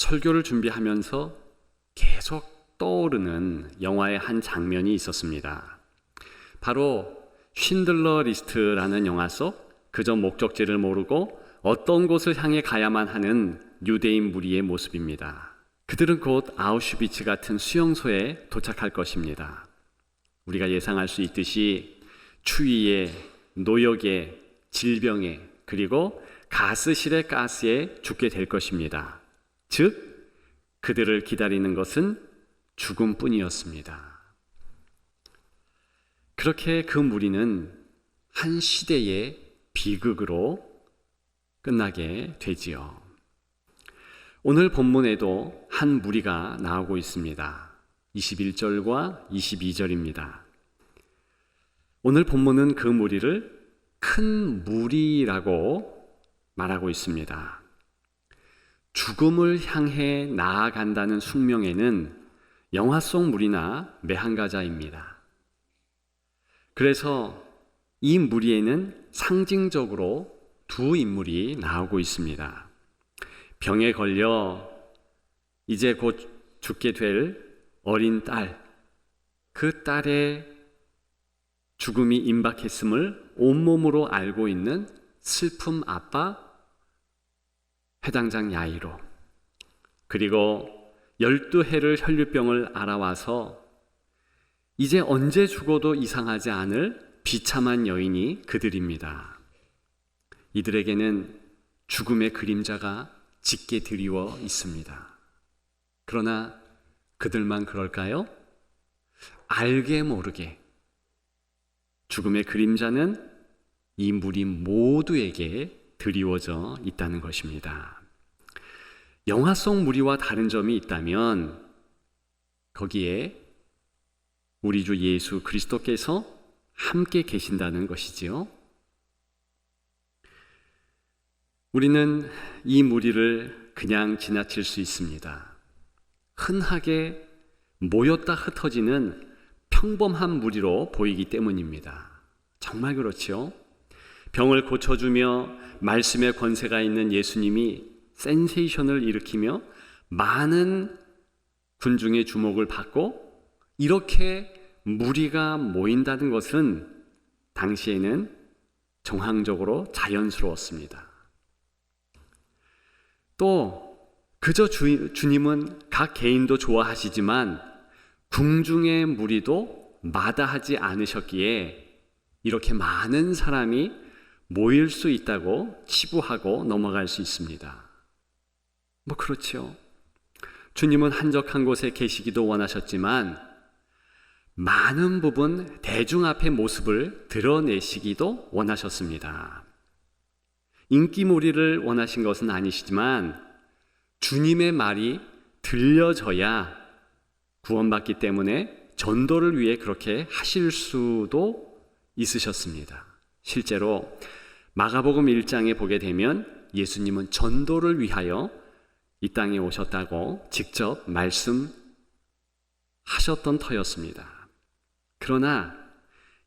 설교를 준비하면서 계속 떠오르는 영화의 한 장면이 있었습니다. 바로 쉰들러 리스트라는 영화 속 그저 목적지를 모르고 어떤 곳을 향해 가야만 하는 유대인 무리의 모습입니다. 그들은 곧 아우슈비츠 같은 수용소에 도착할 것입니다. 우리가 예상할 수 있듯이 추위에, 노역에, 질병에, 그리고 가스실의 가스에 죽게 될 것입니다. 즉, 그들을 기다리는 것은 죽음뿐이었습니다. 그렇게 그 무리는 한 시대의 비극으로 끝나게 되지요. 오늘 본문에도 한 무리가 나오고 있습니다. 21절과 22절입니다. 오늘 본문은 그 무리를 큰 무리라고 말하고 있습니다. 죽음을 향해 나아간다는 숙명에는 영화 속 무리나 매한가자입니다. 그래서 이 무리에는 상징적으로 두 인물이 나오고 있습니다. 병에 걸려 이제 곧 죽게 될 어린 딸, 그 딸의 죽음이 임박했음을 온몸으로 알고 있는 슬픔 아빠 회당장 야이로, 그리고 12해를 혈류병을 앓아와서 이제 언제 죽어도 이상하지 않을 비참한 여인이 그들입니다. 이들에게는 죽음의 그림자가 짙게 드리워 있습니다. 그러나 그들만 그럴까요? 알게 모르게 죽음의 그림자는 이 무리 모두에게 드리워져 있다는 것입니다. 영화 속 무리와 다른 점이 있다면 거기에 우리 주 예수 그리스도께서 함께 계신다는 것이지요. 우리는 이 무리를 그냥 지나칠 수 있습니다. 흔하게 모였다 흩어지는 평범한 무리로 보이기 때문입니다. 정말 그렇지요? 병을 고쳐주며 말씀의 권세가 있는 예수님이 센세이션을 일으키며 많은 군중의 주목을 받고 이렇게 무리가 모인다는 것은 당시에는 정황적으로 자연스러웠습니다. 또 그저 주님은 각 개인도 좋아하시지만 궁중의 무리도 마다하지 않으셨기에 이렇게 많은 사람이 모일 수 있다고 치부하고 넘어갈 수 있습니다. 그렇죠. 주님은 한적한 곳에 계시기도 원하셨지만 많은 부분 대중 앞의 모습을 드러내시기도 원하셨습니다. 인기몰이를 원하신 것은 아니시지만 주님의 말이 들려져야 구원받기 때문에 전도를 위해 그렇게 하실 수도 있으셨습니다. 실제로 마가복음 1장에 보게 되면 예수님은 전도를 위하여 이 땅에 오셨다고 직접 말씀하셨던 터였습니다. 그러나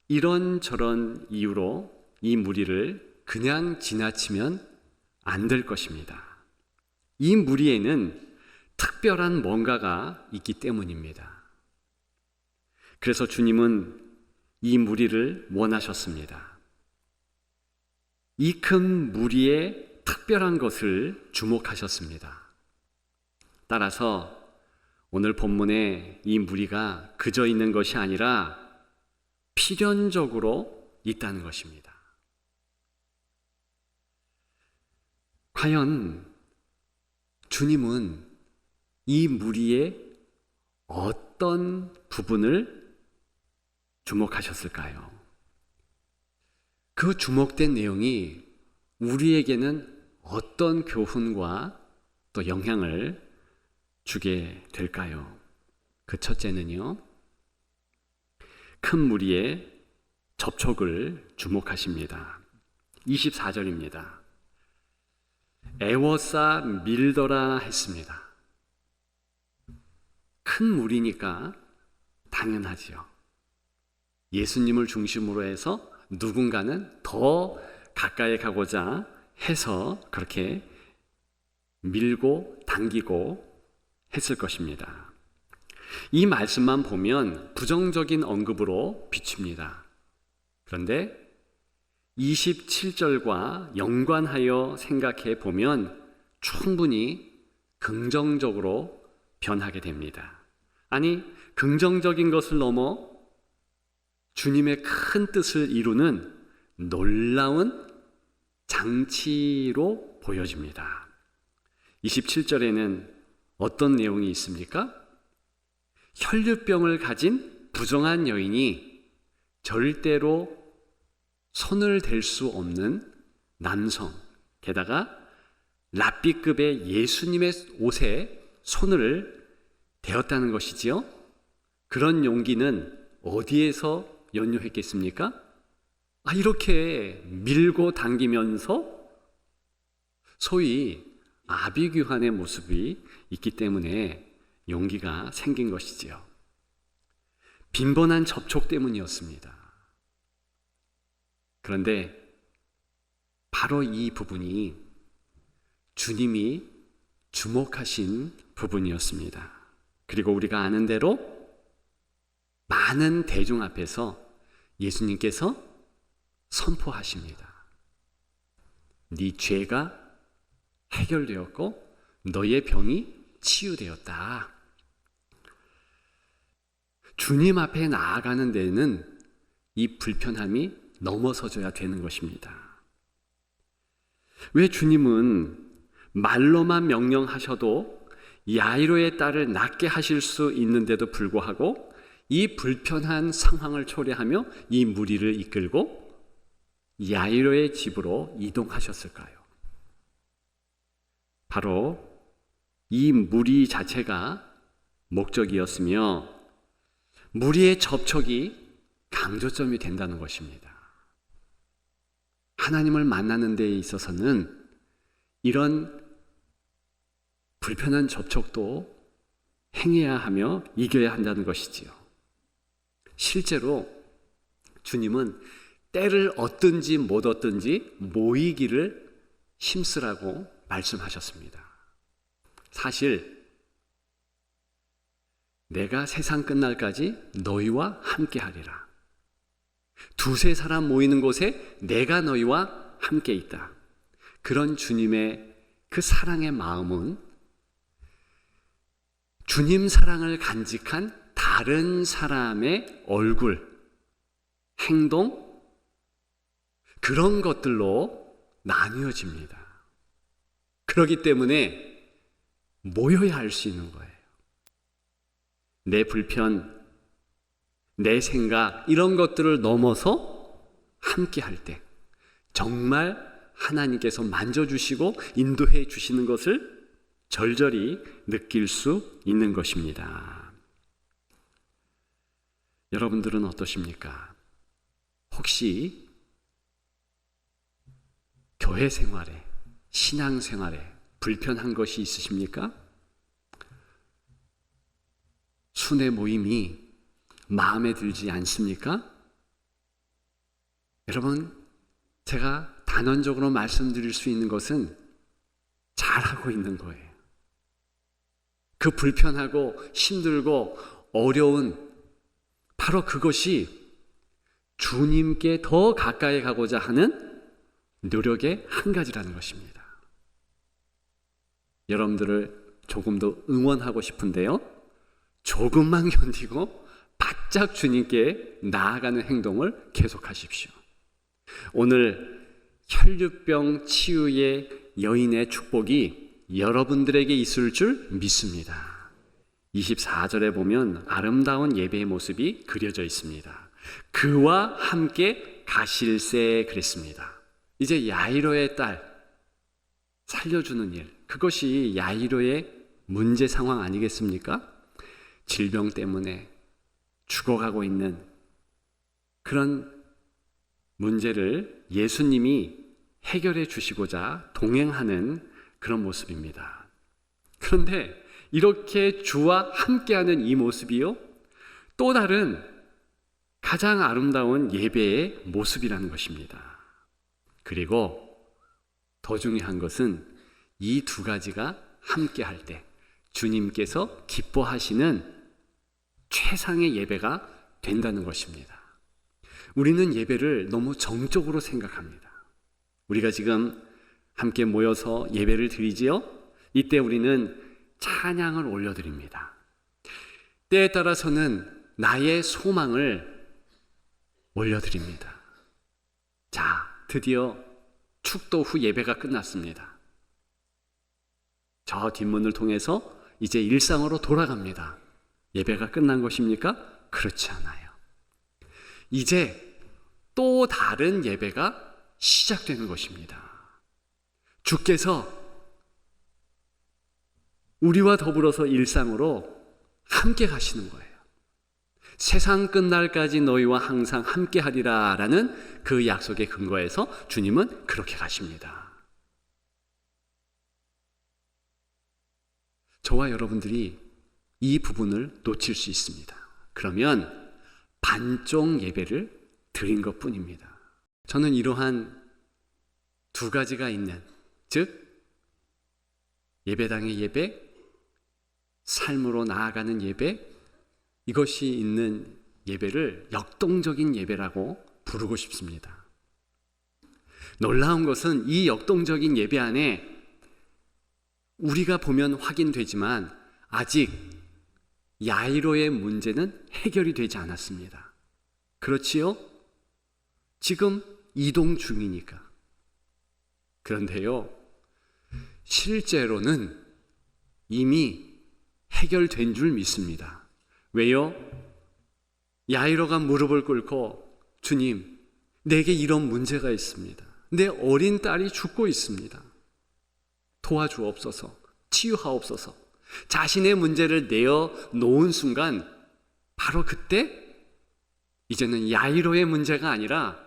이런저런 이유로 이 무리를 그냥 지나치면 안 될 것입니다. 이 무리에는 특별한 뭔가가 있기 때문입니다. 그래서 주님은 이 무리를 원하셨습니다. 이 큰 무리의 특별한 것을 주목하셨습니다. 따라서 오늘 본문에 이 무리가 그저 있는 것이 아니라 필연적으로 있다는 것입니다. 과연 주님은 이 무리의 어떤 부분을 주목하셨을까요? 그 주목된 내용이 우리에게는 어떤 교훈과 또 영향을 주게 될까요? 그 첫째는요, 큰 무리의 접촉을 주목하십니다. 24절입니다. 애워싸 밀더라 했습니다. 큰 무리니까 당연하지요. 예수님을 중심으로 해서 누군가는 더 가까이 가고자 해서 그렇게 밀고 당기고 했을 것입니다. 이 말씀만 보면 부정적인 언급으로 비춥니다. 그런데 27절과 연관하여 생각해 보면 충분히 긍정적으로 변하게 됩니다. 아니, 긍정적인 것을 넘어 주님의 큰 뜻을 이루는 놀라운 장치로 보여집니다. 27절에는 어떤 내용이 있습니까? 혈류병을 가진 부정한 여인이 절대로 손을 댈 수 없는 남성, 게다가 랍비급의 예수님의 옷에 손을 대었다는 것이지요. 그런 용기는 어디에서 연유했겠습니까? 이렇게 밀고 당기면서 소위 아비규환의 모습이 있기 때문에 용기가 생긴 것이지요. 빈번한 접촉 때문이었습니다. 그런데 바로 이 부분이 주님이 주목하신 부분이었습니다. 그리고 우리가 아는 대로 많은 대중 앞에서 예수님께서 선포하십니다. 네 죄가 해결되었고 너의 병이 치유되었다. 주님 앞에 나아가는 데는 이 불편함이 넘어서줘야 되는 것입니다. 왜 주님은 말로만 명령하셔도 야이로의 딸을 낫게 하실 수 있는데도 불구하고 이 불편한 상황을 초래하며 이 무리를 이끌고 야이로의 집으로 이동하셨을까요? 바로 이 무리 자체가 목적이었으며 무리의 접촉이 강조점이 된다는 것입니다. 하나님을 만나는 데 있어서는 이런 불편한 접촉도 행해야 하며 이겨야 한다는 것이지요. 실제로 주님은 때를 얻든지 못 얻든지 모이기를 힘쓰라고 말씀하셨습니다. 사실 내가 세상 끝날까지 너희와 함께 하리라. 두세 사람 모이는 곳에 내가 너희와 함께 있다. 그런 주님의 그 사랑의 마음은 주님 사랑을 간직한 다른 사람의 얼굴, 행동, 그런 것들로 나뉘어집니다. 그렇기 때문에 모여야 할 수 있는 거예요. 내 불편, 내 생각, 이런 것들을 넘어서 함께 할 때 정말 하나님께서 만져주시고 인도해 주시는 것을 절절히 느낄 수 있는 것입니다. 여러분들은 어떠십니까? 혹시 교회 생활에, 신앙 생활에 불편한 것이 있으십니까? 순회 모임이 마음에 들지 않습니까? 여러분, 제가 단언적으로 말씀드릴 수 있는 것은 잘하고 있는 거예요. 그 불편하고 힘들고 어려운 바로 그것이 주님께 더 가까이 가고자 하는 노력의 한 가지라는 것입니다. 여러분들을 조금 더 응원하고 싶은데요. 조금만 견디고 바짝 주님께 나아가는 행동을 계속하십시오. 오늘 혈류병 치유의 여인의 축복이 여러분들에게 있을 줄 믿습니다. 24절에 보면 아름다운 예배의 모습이 그려져 있습니다. 그와 함께 가실새 그랬습니다. 이제 야이로의 딸 살려주는 일, 그것이 야이로의 문제 상황 아니겠습니까? 질병 때문에 죽어가고 있는 그런 문제를 예수님이 해결해 주시고자 동행하는 그런 모습입니다. 그런데 이렇게 주와 함께하는 이 모습이요, 또 다른 가장 아름다운 예배의 모습이라는 것입니다. 그리고 더 중요한 것은 이 두 가지가 함께 할 때 주님께서 기뻐하시는 최상의 예배가 된다는 것입니다. 우리는 예배를 너무 정적으로 생각합니다. 우리가 지금 함께 모여서 예배를 드리지요? 이때 우리는 찬양을 올려드립니다. 때에 따라서는 나의 소망을 올려드립니다. 자, 드디어 축도 후 예배가 끝났습니다. 저 뒷문을 통해서 이제 일상으로 돌아갑니다. 예배가 끝난 것입니까? 그렇지 않아요. 이제 또 다른 예배가 시작되는 것입니다. 주께서 우리와 더불어서 일상으로 함께 가시는 거예요. 세상 끝날까지 너희와 항상 함께 하리라 라는 그 약속의 근거에서 주님은 그렇게 가십니다. 저와 여러분들이 이 부분을 놓칠 수 있습니다. 그러면 반쪽 예배를 드린 것 뿐입니다. 저는 이러한 두 가지가 있는, 즉 예배당의 예배, 삶으로 나아가는 예배, 이것이 있는 예배를 역동적인 예배라고 부르고 싶습니다. 놀라운 것은 이 역동적인 예배 안에 우리가 보면 확인되지만 아직 야이로의 문제는 해결이 되지 않았습니다. 그렇지요? 지금 이동 중이니까. 그런데요, 실제로는 이미 해결된 줄 믿습니다. 왜요? 야이로가 무릎을 꿇고 주님, 내게 이런 문제가 있습니다. 내 어린 딸이 죽고 있습니다. 도와주옵소서, 치유하옵소서. 자신의 문제를 내어놓은 순간 바로 그때 이제는 야이로의 문제가 아니라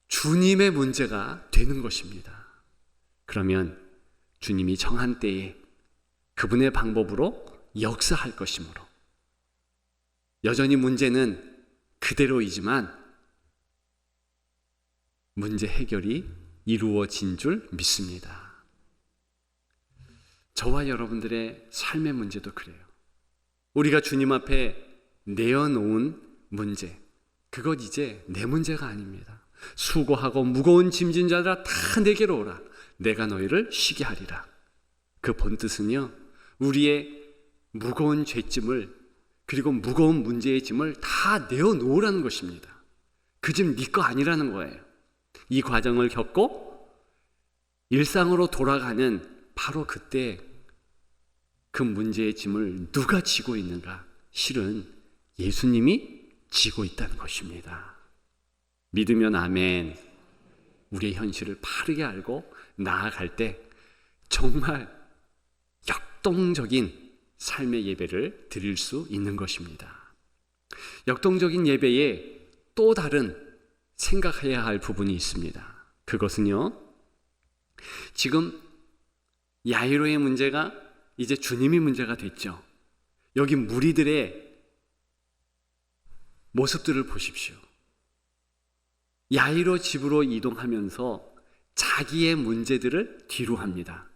주님의 문제가 되는 것입니다. 그러면 주님이 정한 때에 그분의 방법으로 역사할 것이므로 여전히 문제는 그대로이지만 문제 해결이 이루어진 줄 믿습니다. 저와 여러분들의 삶의 문제도 그래요. 우리가 주님 앞에 내어놓은 문제, 그것 이제 내 문제가 아닙니다. 수고하고 무거운 짐진 자들아 다 내게로 오라. 내가 너희를 쉬게 하리라. 그 본뜻은요, 우리의 무거운 죄짐을, 그리고 무거운 문제의 짐을 다 내어놓으라는 것입니다. 그 짐 네 거 아니라는 거예요. 이 과정을 겪고 일상으로 돌아가는 바로 그때 그 문제의 짐을 누가 지고 있는가? 실은 예수님이 지고 있다는 것입니다. 믿으면 아멘. 우리의 현실을 바르게 알고 나아갈 때 정말 역동적인 삶의 예배를 드릴 수 있는 것입니다. 역동적인 예배에 또 다른 생각해야 할 부분이 있습니다. 그것은요, 지금 야이로의 문제가 이제 주님이 문제가 됐죠. 여기 무리들의 모습들을 보십시오. 야이로 집으로 이동하면서 자기의 문제들을 뒤로 합니다.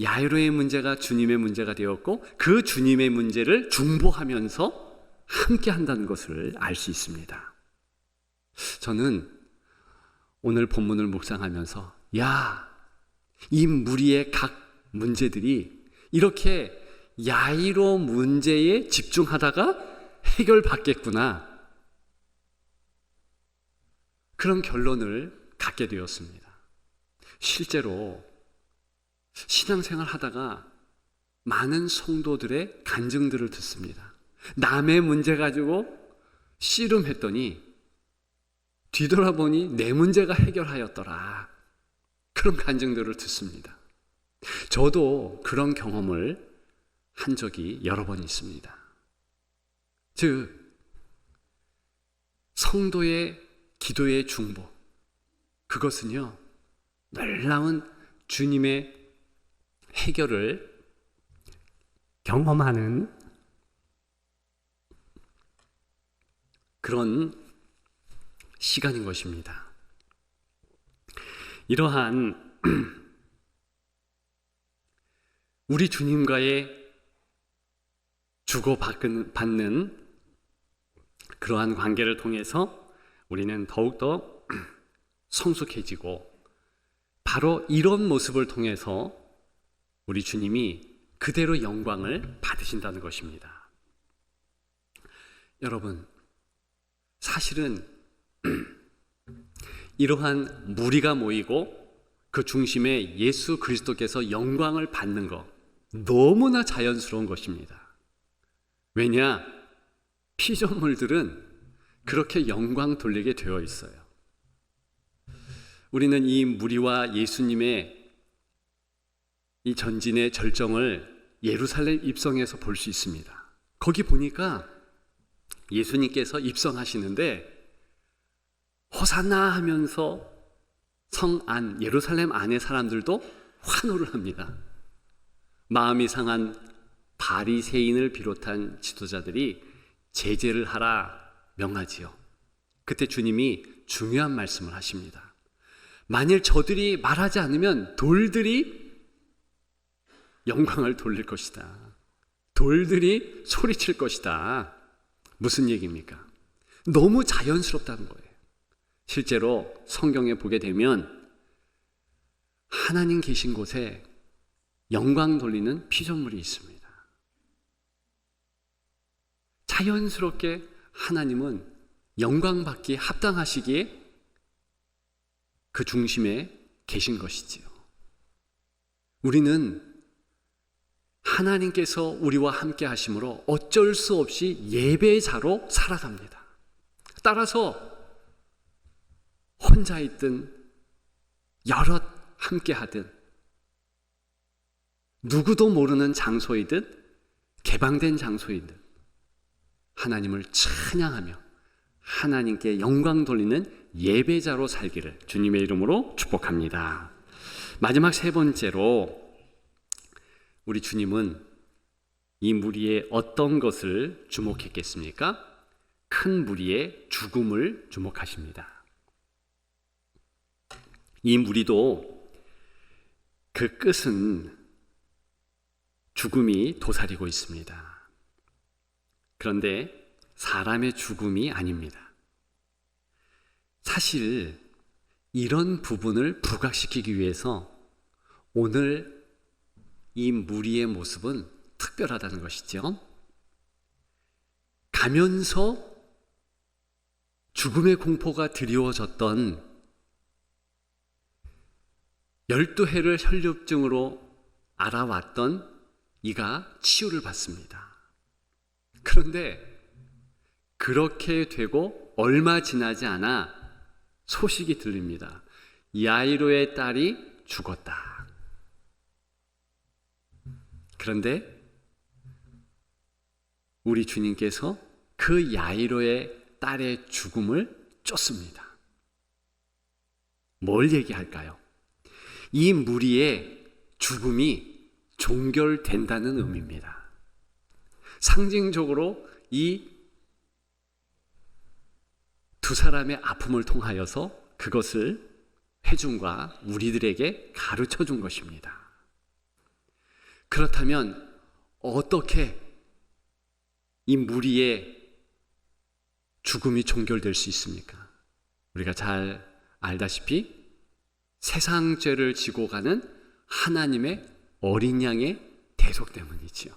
야이로의 문제가 주님의 문제가 되었고 그 주님의 문제를 중보하면서 함께 한다는 것을 알 수 있습니다. 저는 오늘 본문을 묵상하면서 이 무리의 각 문제들이 이렇게 야이로 문제에 집중하다가 해결받겠구나, 그런 결론을 갖게 되었습니다. 실제로 신앙생활 하다가 많은 성도들의 간증들을 듣습니다. 남의 문제 가지고 씨름했더니 뒤돌아보니 내 문제가 해결하였더라, 그런 간증들을 듣습니다. 저도 그런 경험을 한 적이 여러 번 있습니다. 즉, 성도의 기도의 중보, 그것은요, 놀라운 주님의 해결을 경험하는 그런 시간인 것입니다. 이러한 우리 주님과의 주고받는 그러한 관계를 통해서 우리는 더욱더 성숙해지고, 바로 이런 모습을 통해서 우리 주님이 그대로 영광을 받으신다는 것입니다. 여러분, 사실은 이러한 무리가 모이고 그 중심에 예수 그리스도께서 영광을 받는 것, 너무나 자연스러운 것입니다. 왜냐? 피조물들은 그렇게 영광 돌리게 되어 있어요. 우리는 이 무리와 예수님의 이 전진의 절정을 예루살렘 입성에서 볼 수 있습니다. 거기 보니까 예수님께서 입성하시는데 호산나 하면서 성 안, 예루살렘 안의 사람들도 환호를 합니다. 마음이 상한 바리새인을 비롯한 지도자들이 제재를 하라 명하지요. 그때 주님이 중요한 말씀을 하십니다. 만일 저들이 말하지 않으면 돌들이 영광을 돌릴 것이다. 돌들이 소리칠 것이다. 무슨 얘기입니까? 너무 자연스럽다는 거예요. 실제로 성경에 보게 되면 하나님 계신 곳에 영광 돌리는 피조물이 있습니다. 자연스럽게 하나님은 영광 받기에 합당하시기에 그 중심에 계신 것이지요. 우리는 하나님께서 우리와 함께 하심으로 어쩔 수 없이 예배자로 살아갑니다. 따라서 혼자 있든 여럿 함께 하든 누구도 모르는 장소이든 개방된 장소이든 하나님을 찬양하며 하나님께 영광 돌리는 예배자로 살기를 주님의 이름으로 축복합니다. 마지막 세 번째로 우리 주님은 이 무리의 어떤 것을 주목했겠습니까? 큰 무리의 죽음을 주목하십니다. 이 무리도 그 끝은 죽음이 도사리고 있습니다. 그런데 사람의 죽음이 아닙니다. 사실 이런 부분을 부각시키기 위해서 오늘 이 무리의 모습은 특별하다는 것이죠. 가면서 죽음의 공포가 드리워졌던 12해를 혈류증으로 알아왔던 이가 치유를 받습니다. 그런데 그렇게 되고 얼마 지나지 않아 소식이 들립니다. 야이로의 딸이 죽었다. 그런데 우리 주님께서 그 야이로의 딸의 죽음을 쫓습니다. 뭘 얘기할까요? 이 무리의 죽음이 종결된다는 의미입니다. 상징적으로 이 두 사람의 아픔을 통하여서 그것을 회중과 우리들에게 가르쳐 준 것입니다. 그렇다면 어떻게 이 무리의 죽음이 종결될 수 있습니까? 우리가 잘 알다시피 세상 죄를 지고 가는 하나님의 어린 양의 대속 때문이지요.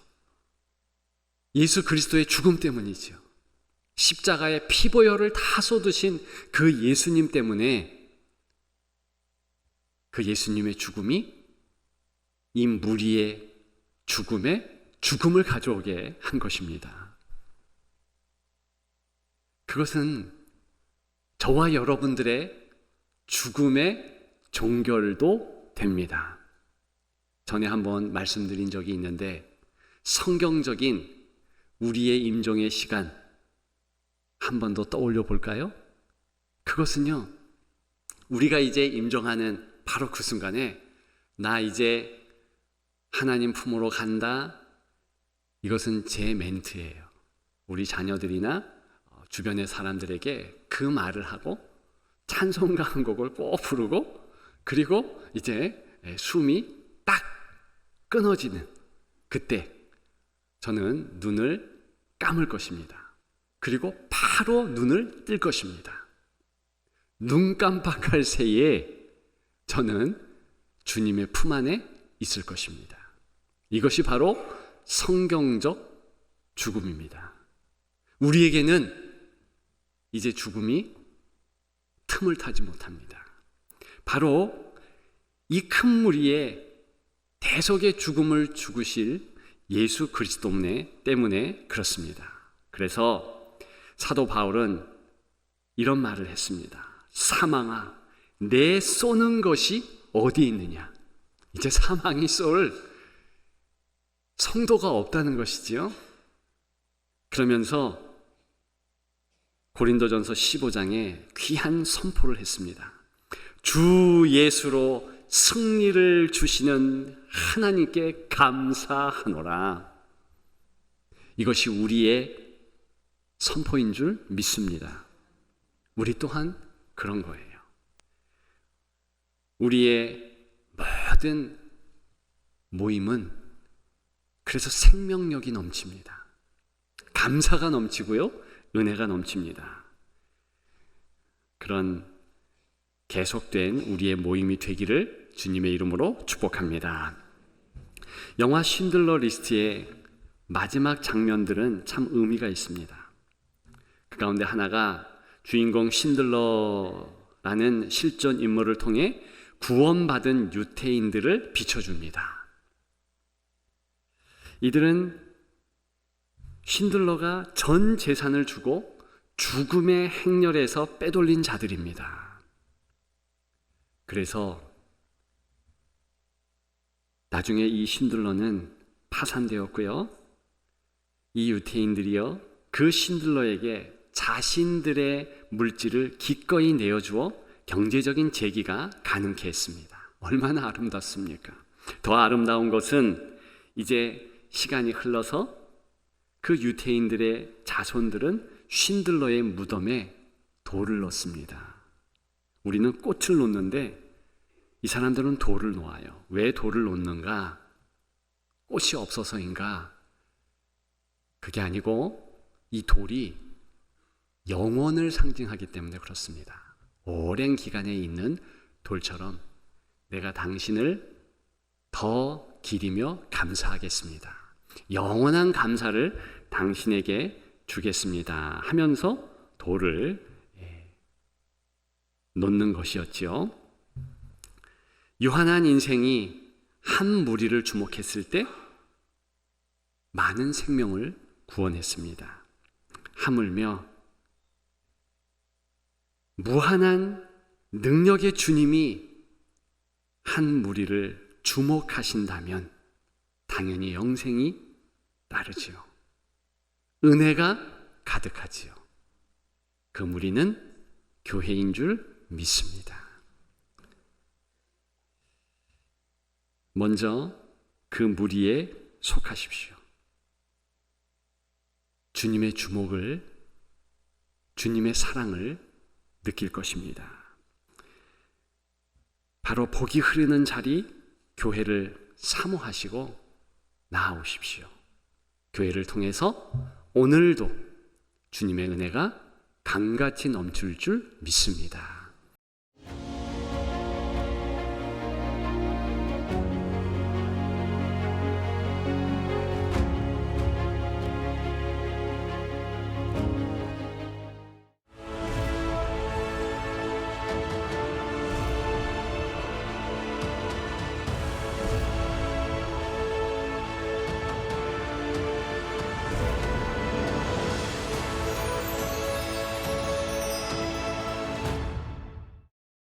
예수 그리스도의 죽음 때문이지요. 십자가의 피보혈을 다 쏟으신 그 예수님 때문에 그 예수님의 죽음이 이 무리의 죽음을 가져오게 한 것입니다. 그것은 저와 여러분들의 죽음의 종결도 됩니다. 전에 한번 말씀드린 적이 있는데 성경적인 우리의 임종의 시간 한 번 더 떠올려 볼까요? 그것은요, 우리가 이제 임종하는 바로 그 순간에 나 이제 하나님 품으로 간다. 이것은 제 멘트예요. 우리 자녀들이나 주변의 사람들에게 그 말을 하고 찬송가 한 곡을 꼭 부르고 그리고 이제 숨이 딱 끊어지는 그때 저는 눈을 감을 것입니다. 그리고 바로 눈을 뜰 것입니다. 눈 깜빡할 새에 저는 주님의 품 안에 있을 것입니다. 이것이 바로 성경적 죽음입니다. 우리에게는 이제 죽음이 틈을 타지 못합니다. 바로 이 큰 무리에 대속의 죽음을 죽으실 예수 그리스도 때문에 그렇습니다. 그래서 사도 바울은 이런 말을 했습니다. 사망아, 내 쏘는 것이 어디 있느냐? 이제 사망이 쏠 성도가 없다는 것이지요. 그러면서 고린도전서 15장에 귀한 선포를 했습니다. 주 예수로 승리를 주시는 하나님께 감사하노라. 이것이 우리의 선포인 줄 믿습니다. 우리 또한 그런 거예요. 우리의 모든 모임은 그래서 생명력이 넘칩니다. 감사가 넘치고요, 은혜가 넘칩니다. 그런 계속된 우리의 모임이 되기를 주님의 이름으로 축복합니다. 영화 신들러 리스트의 마지막 장면들은 참 의미가 있습니다. 그 가운데 하나가 주인공 신들러라는 실존 인물을 통해 구원받은 유태인들을 비춰줍니다. 이들은 신들러가 전 재산을 주고 죽음의 행렬에서 빼돌린 자들입니다. 그래서 나중에 이 신들러는 파산되었고요. 이 유태인들이요, 그 신들러에게 자신들의 물질을 기꺼이 내어주어 경제적인 재기가 가능케 했습니다. 얼마나 아름답습니까? 더 아름다운 것은 이제 시간이 흘러서 그 유태인들의 자손들은 신들러의 무덤에 돌을 넣습니다. 우리는 꽃을 놓는데 이 사람들은 돌을 놓아요. 왜 돌을 놓는가? 꽃이 없어서인가? 그게 아니고 이 돌이 영원을 상징하기 때문에 그렇습니다. 오랜 기간에 있는 돌처럼 내가 당신을 더 기리며 감사하겠습니다. 영원한 감사를 당신에게 주겠습니다 하면서 돌을 놓는 것이었지요. 유한한 인생이 한 무리를 주목했을 때 많은 생명을 구원했습니다. 하물며 무한한 능력의 주님이 한 무리를 주목하신다면 당연히 영생이 따르지요. 은혜가 가득하지요. 그 무리는 교회인 줄 믿습니다. 먼저 그 무리에 속하십시오. 주님의 주목을, 주님의 사랑을 느낄 것입니다. 바로 복이 흐르는 자리, 교회를 사모하시고 나아오십시오. 교회를 통해서 오늘도 주님의 은혜가 강같이 넘칠 줄 믿습니다.